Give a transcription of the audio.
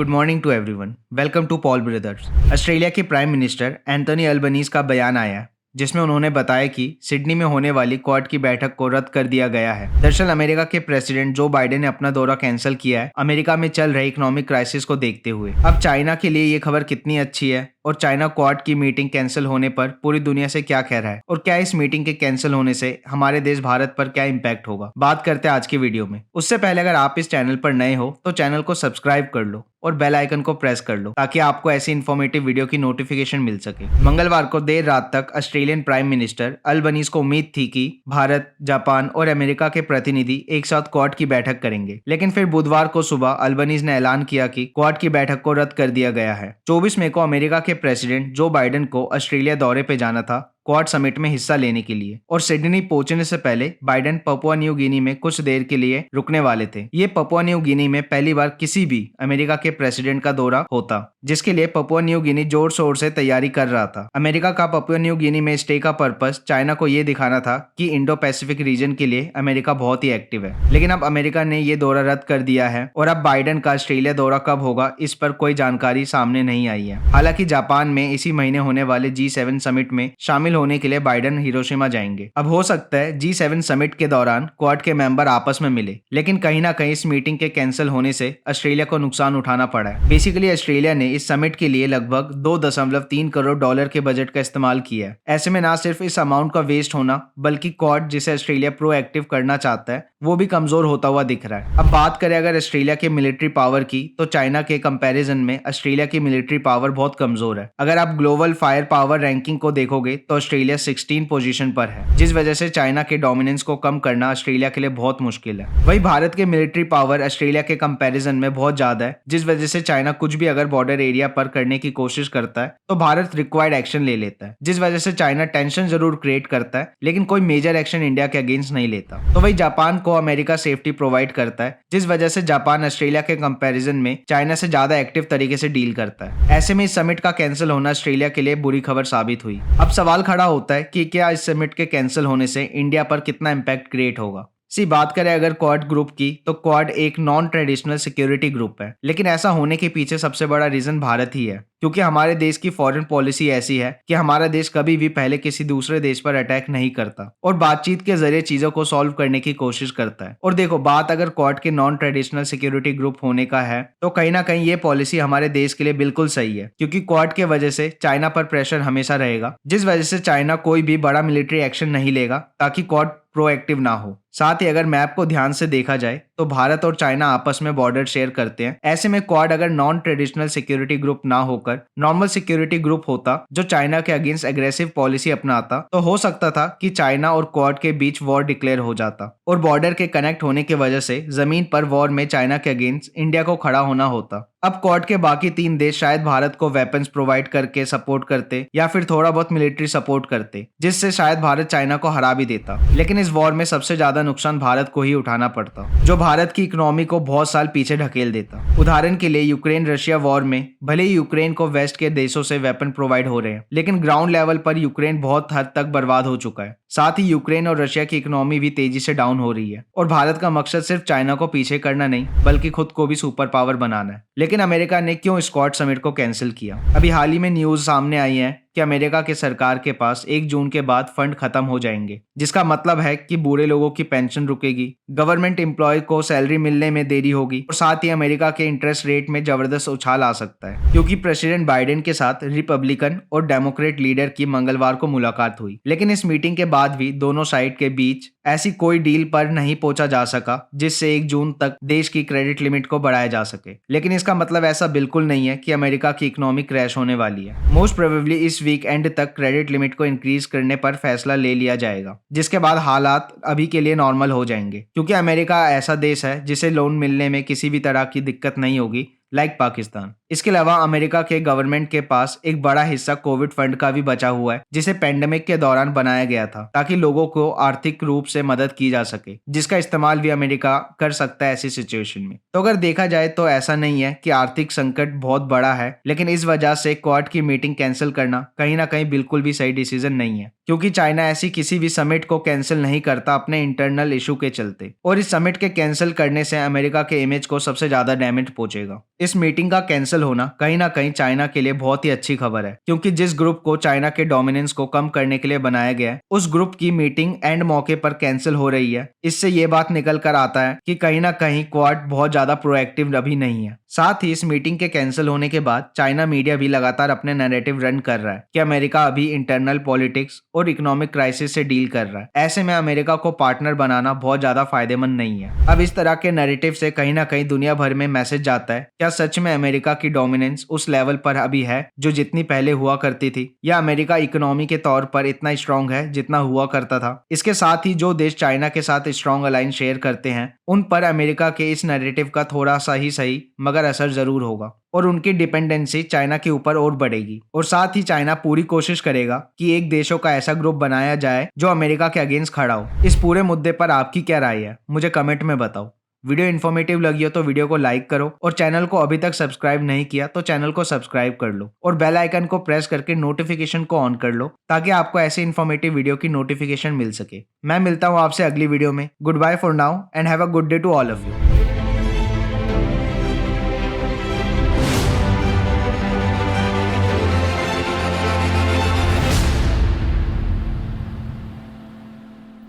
Good morning to everyone. Welcome to Paul brothers. Australia के prime minister Anthony Albanese का बयान आया जिसमें उन्होंने बताया कि सिडनी में होने वाली क्वाड की बैठक को रद्द कर दिया गया है। दरअसल अमेरिका के प्रेसिडेंट जो बाइडेन ने अपना दौरा कैंसिल किया है अमेरिका में चल रहे इकोनॉमिक क्राइसिस को देखते हुए। अब चाइना के लिए ये खबर कितनी अच्छी है और चाइना क्वाड की मीटिंग कैंसिल होने पर पूरी दुनिया से क्या कह रहा है और क्या इस मीटिंग के कैंसिल होने से हमारे देश भारत पर क्या इम्पैक्ट होगा, बात करते हैं आज की वीडियो में। उससे पहले अगर आप इस चैनल पर नए हो तो चैनल को सब्सक्राइब कर लो और बेल आइकन को प्रेस कर लो ताकि आपको ऐसी इन्फॉर्मेटिव वीडियो की नोटिफिकेशन मिल सके। मंगलवार को देर रात तक ऑस्ट्रेलियन प्राइम मिनिस्टर अल्बनीज को उम्मीद थी कि भारत, जापान और अमेरिका के प्रतिनिधि एक साथ क्वाड की बैठक करेंगे, लेकिन फिर बुधवार को सुबह अल्बनीज ने ऐलान किया कि क्वाड की बैठक को रद्द कर दिया गया है। 24 मई को अमेरिका के प्रेसिडेंट जो बाइडेन को ऑस्ट्रेलिया दौरे पे जाना था क्वाड समिट में हिस्सा लेने के लिए और सिडनी पहुंचने से पहले बाइडेन पपुआ न्यू गिनी में कुछ देर के लिए रुकने वाले थे। ये पपुआ न्यू गिनी में पहली बार किसी भी अमेरिका के प्रेसिडेंट का दौरा होता, जिसके लिए पपुआ न्यू गिनी जोर शोर से तैयारी कर रहा था। अमेरिका का पपुआ न्यू गिनी में स्टे का पर्पस चाइना को ये दिखाना था कि इंडो पैसिफिक रीजन के लिए अमेरिका बहुत ही एक्टिव है, लेकिन अब अमेरिका ने ये दौरा रद्द कर दिया है और अब बाइडेन का ऑस्ट्रेलिया दौरा कब होगा इस पर कोई जानकारी सामने नहीं आई है। हालांकि जापान में इसी महीने होने वाले G7 समिट में शामिल होने के लिए बाइडेन हिरोशिमा जाएंगे। अब हो सकता है G7 समिट के दौरान क्वाड के मेंबर आपस में मिले, लेकिन कहीं ना कहीं इस मीटिंग के कैंसिल होने से ऑस्ट्रेलिया को नुकसान उठाना पड़ा है। बेसिकली ऑस्ट्रेलिया ने इस समिट के लिए लगभग $2.3 करोड़ के बजट का इस्तेमाल किया है। ऐसे में ना सिर्फ इस अमाउंट का वेस्ट होना बल्कि क्वाड जिसे ऑस्ट्रेलिया प्रोएक्टिव करना चाहता है वो भी कमजोर होता हुआ दिख रहा है। अब बात करें अगर ऑस्ट्रेलिया के मिलिट्री पावर की तो चाइना के कंपैरिजन में ऑस्ट्रेलिया की मिलिट्री पावर बहुत कमजोर है। अगर आप ग्लोबल फायर पावर रैंकिंग को देखोगे तो ऑस्ट्रेलिया 16 पोजीशन पर है, जिस वजह से चाइना के डोमिनेंस को कम करना ऑस्ट्रेलिया के लिए बहुत मुश्किल है। वही भारत के मिलिट्री पावर ऑस्ट्रेलिया के कंपैरिजन में बहुत ज्यादा है, जिस वजह से चाइना कुछ भी अगर बॉर्डर एरिया पर करने की कोशिश करता है तो भारत रिक्वायर्ड एक्शन ले लेता है, जिस वजह से चाइना टेंशन जरूर क्रिएट करता है लेकिन कोई मेजर एक्शन इंडिया के अगेंस्ट नहीं लेता। तो वही जापान को अमेरिका सेफ्टी प्रोवाइड करता है, जिस वजह से जापान ऑस्ट्रेलिया के कंपैरिजन में चाइना से ज्यादा एक्टिव तरीके से डील करता है। ऐसे में इस समिट का कैंसिल होना ऑस्ट्रेलिया के लिए बुरी खबर साबित हुई। अब सवाल खड़ा होता है कि क्या इस समिट के कैंसिल होने से इंडिया पर कितना इम्पैक्ट क्रिएट होगा। बात करें अगर क्वाड ग्रुप की तो क्वाड एक नॉन ट्रेडिशनल सिक्योरिटी ग्रुप है, लेकिन ऐसा होने के पीछे सबसे बड़ा रीजन भारत ही है, क्योंकि हमारे देश की फॉरेन पॉलिसी ऐसी है कि हमारा देश कभी भी पहले किसी दूसरे देश पर अटैक नहीं करता और बातचीत के जरिए चीजों को सॉल्व करने की कोशिश करता है। और देखो, बात अगर क्वाड के नॉन ट्रेडिशनल सिक्योरिटी ग्रुप होने का है तो कहीं ना कहीं ये पॉलिसी हमारे देश के लिए बिल्कुल सही है, क्योंकि क्वाड के वजह से चाइना पर प्रेशर हमेशा रहेगा, जिस वजह से चाइना कोई भी बड़ा मिलिट्री एक्शन नहीं लेगा ताकि क्वाड प्रोएक्टिव ना हो। साथ ही अगर मैप को ध्यान से देखा जाए तो भारत और चाइना आपस में बॉर्डर शेयर करते हैं। ऐसे में क्वाड अगर नॉन ट्रेडिशनल सिक्योरिटी ग्रुप ना होकर नॉर्मल सिक्योरिटी ग्रुप होता जो चाइना के अगेंस्ट एग्रेसिव पॉलिसी अपनाता तो हो सकता था कि चाइना और क्वाड के बीच वॉर डिक्लेयर हो जाता और बॉर्डर के कनेक्ट होने की वजह से जमीन पर वॉर में चाइना के अगेंस्ट इंडिया को खड़ा होना होता। अब क्वाड के बाकी 3 देश शायद भारत को वेपन्स प्रोवाइड करके सपोर्ट करते या फिर थोड़ा बहुत मिलिट्री सपोर्ट करते, जिससे शायद भारत चाइना को हरा भी देता, लेकिन इस वॉर में सबसे ज्यादा नुकसान भारत को ही उठाना पड़ता, जो भारत की इकोनॉमी को बहुत साल पीछे ढकेल देता। उदाहरण के लिए यूक्रेन रशिया वॉर में भले ही यूक्रेन को वेस्ट के देशों से वेपन प्रोवाइड हो रहे हैं, लेकिन ग्राउंड लेवल पर यूक्रेन बहुत हद तक बर्बाद हो चुका है। साथ ही यूक्रेन और रशिया की इकोनॉमी भी तेजी से डाउन हो रही है और भारत का मकसद सिर्फ चाइना को पीछे करना नहीं बल्कि खुद को भी सुपर पावर बनाना है। लेकिन अमेरिका ने क्यों क्वाड समिट को कैंसिल किया? अभी हाल ही में न्यूज सामने आई है कि अमेरिका के सरकार के पास 1 जून के बाद फंड खत्म हो जाएंगे, जिसका मतलब है कि बूढ़े लोगों की पेंशन रुकेगी, गवर्नमेंट एम्प्लॉय को सैलरी मिलने में देरी होगी और साथ ही अमेरिका के इंटरेस्ट रेट में जबरदस्त उछाल आ सकता है, क्योंकि प्रेसिडेंट बाइडेन के साथ रिपब्लिकन और डेमोक्रेट लीडर की मंगलवार को मुलाकात हुई, लेकिन इस मीटिंग के बाद भी दोनों साइड के बीच ऐसी कोई डील पर नहीं पहुंचा जा सका जिससे 1 जून तक देश की क्रेडिट लिमिट को बढ़ाया जा सके। लेकिन इसका मतलब ऐसा बिल्कुल नहीं है कि अमेरिका की इकोनॉमी क्रैश होने वाली है। मोस्ट प्रोबेबली इस वीक एंड तक क्रेडिट लिमिट को इंक्रीज करने पर फैसला ले लिया जाएगा, जिसके बाद हालात अभी के लिए नॉर्मल हो जाएंगे, क्योंकि अमेरिका ऐसा देश है जिसे लोन मिलने में किसी भी तरह की दिक्कत नहीं होगी लाइक पाकिस्तान। इसके अलावा अमेरिका के गवर्नमेंट के पास एक बड़ा हिस्सा कोविड फंड का भी बचा हुआ है, जिसे पेंडेमिक के दौरान बनाया गया था ताकि लोगों को आर्थिक रूप से मदद की जा सके, जिसका इस्तेमाल भी अमेरिका कर सकता है ऐसी सिचुएशन में। तो अगर देखा जाए तो ऐसा नहीं है कि आर्थिक संकट बहुत बड़ा है, लेकिन इस वजह से क्वाड की मीटिंग कैंसिल करना कहीं ना कहीं बिल्कुल भी सही डिसीजन नहीं है, क्योंकि चाइना ऐसी किसी भी समिट को कैंसिल नहीं करता अपने इंटरनल इशू के चलते, और इस समिट के कैंसिल करने से अमेरिका के इमेज को सबसे ज्यादा डैमेज पहुंचेगा। इस मीटिंग का कैंसिल होना कहीं ना कहीं चाइना के लिए बहुत ही अच्छी खबर है, क्योंकि जिस ग्रुप को चाइना के डोमिनेंस को कम करने के लिए बनाया गया है, उस ग्रुप की मीटिंग एंड मौके पर कैंसिल हो रही है। इससे ये बात निकल कर आता है कि कहीं ना कहीं क्वाड बहुत ज्यादा प्रोएक्टिव अभी नहीं है। साथ ही इस मीटिंग के कैंसिल होने के बाद चाइना मीडिया भी लगातार अपने नैरेटिव रन कर रहा है कि अमेरिका अभी इंटरनल पॉलिटिक्स और इकोनॉमिक क्राइसिस से डील कर रहा है। ऐसे में अमेरिका को पार्टनर बनाना बहुत ज्यादा फायदेमंद नहीं है। अब इस तरह के नैरेटिव से कहीं ना कहीं दुनिया भर में मैसेज जाता है, क्या सच में अमेरिका की डोमिनेंस उस लेवल पर अभी है जो जितनी पहले हुआ करती थी, या अमेरिका इकोनॉमी के तौर पर इतना स्ट्रांग है जितना हुआ करता था। इसके साथ ही जो देश चाइना के साथ स्ट्रांग अलायंस शेयर करते हैं, उन पर अमेरिका के इस नैरेटिव का थोड़ा सा ही सही मगर असर जरूर होगा, और उनकी डिपेंडेंसी चाइना के ऊपर और बढ़ेगी। और साथ ही चाइना पूरी कोशिश करेगा कि एक देशों का ऐसा ग्रुप बनाया जाए जो अमेरिका के अगेंस्ट खड़ा हो। इस पूरे मुद्दे पर आपकी क्या राय है, मुझे कमेंट में बताओ। वीडियो इन्फॉर्मेटिव लगी हो तो वीडियो को लाइक करो, और चैनल को अभी तक सब्सक्राइब नहीं किया तो चैनल को सब्सक्राइब कर लो, और बेल आइकन को प्रेस करके नोटिफिकेशन को ऑन कर लो, ताकि आपको ऐसे इन्फॉर्मेटिव वीडियो की नोटिफिकेशन मिल सके। मैं मिलता हूँ आपसे अगली वीडियो में। Good bye for now and have a good day to all of you.